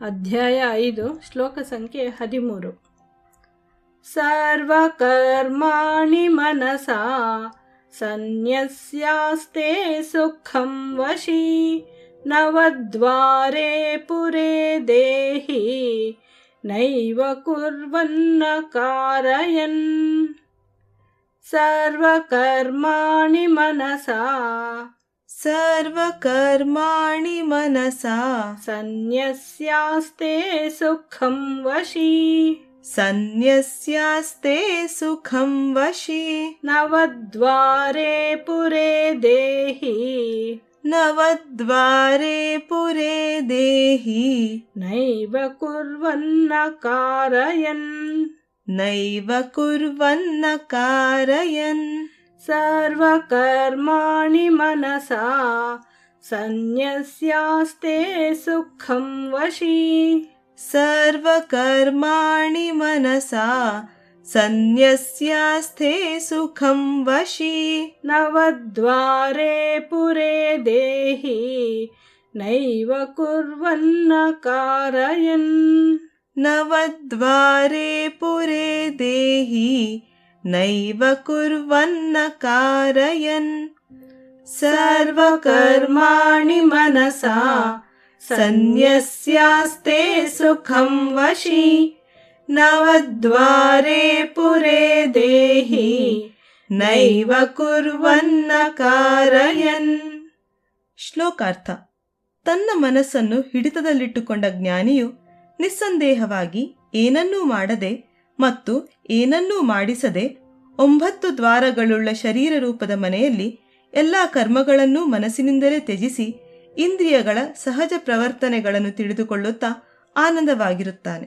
ಅಧ್ಯಾಯ 5 ಶ್ಲೋಕ ಸಂಖ್ಯೆ 13. ಸರ್ವಕರ್ಮಾಣಿ ಮನಸಾ ಸನ್ಯಸ್ಯಾಸ್ತೆ ಸುಖಂ ವಶಿ ನವದ್ವಾರೆ ಪುರೇ ದೇಹಿ ನೈವ ಕುರ್ವನ್ನ ಕಾರಯನ್. ಸರ್ವಕರ್ಮಾಣಿ ಮನಸಾ ಸರ್ವಕರ್ಮಾಣಿ ಮನಸಾ ಸನ್ಯಸ್ಯಾಸ್ತೆ ಸುಖಂ ವಶಿ ಸನ್ಯಸ್ಯಾಸ್ತೆ ಸುಖಂ ವಶಿ ನವದ್ವಾರೆ ಪುರೇ ದೇಹಿ ನವದ್ವಾರೆ ಪುರೇ ದೇಹಿ ನೈವ ಕುರ್ವನ್ನ ಕಾರಯನ್ ನೈವ ಕುರ್ವನ್ನ ಕಾರಯನ್. ಸರ್ವಕರ್ಮಾಣಿ ಮನಸಾ ಸನ್ಯಸ್ಯಾಸ್ತೆ ಸುಖಂ ವಶಿ ಸರ್ವಕರ್ಮಾಣಿ ಮನಸಾ ಸನ್ಯಸ್ಯಾಸ್ತೆ ಸುಖಂ ವಶಿ ನವದ್ವಾರೆ ಪುರೇ ದೇಹಿ ನೈವ ಕುರ್ವನ್ನ ಕಾರಯನ್. ನವದ್ವಾರೆ ಪುರೇ ದೇಹಿ ನೈವ ಕುರ್ವನ್ನ ಕಾರಯನ್. ಸರ್ವಕರ್ಮಾಣಿ ಮನಸಾ ಸನ್ಯಸ್ಯಾಸ್ತೆ ಸುಖಂ ವಶಿ ನವದ್ವಾರೆ ಪುರೇ ದೇಹಿ ನೈವ ಕುರ್ವನ್ನ ಕಾರಯನ್. ಶ್ಲೋಕಾರ್ಥ. ತನ್ನ ಮನಸ್ಸನ್ನು ಹಿಡಿತದಲ್ಲಿಟ್ಟುಕೊಂಡ ಜ್ಞಾನಿಯು ನಿಸ್ಸಂದೇಹವಾಗಿ ಏನನ್ನೂ ಮಾಡದೆ ಮತ್ತು ಏನನ್ನೂ ಮಾಡಿಸದೆ 9 ದ್ವಾರಗಳುಳ್ಳ ಶರೀರ ರೂಪದ ಮನೆಯಲ್ಲಿ ಎಲ್ಲ ಕರ್ಮಗಳನ್ನೂ ಮನಸ್ಸಿನಿಂದಲೇ ತ್ಯಜಿಸಿ ಇಂದ್ರಿಯಗಳ ಸಹಜ ಪ್ರವರ್ತನೆಗಳನ್ನು ತಿಳಿದುಕೊಳ್ಳುತ್ತಾ ಆನಂದವಾಗಿರುತ್ತಾನೆ.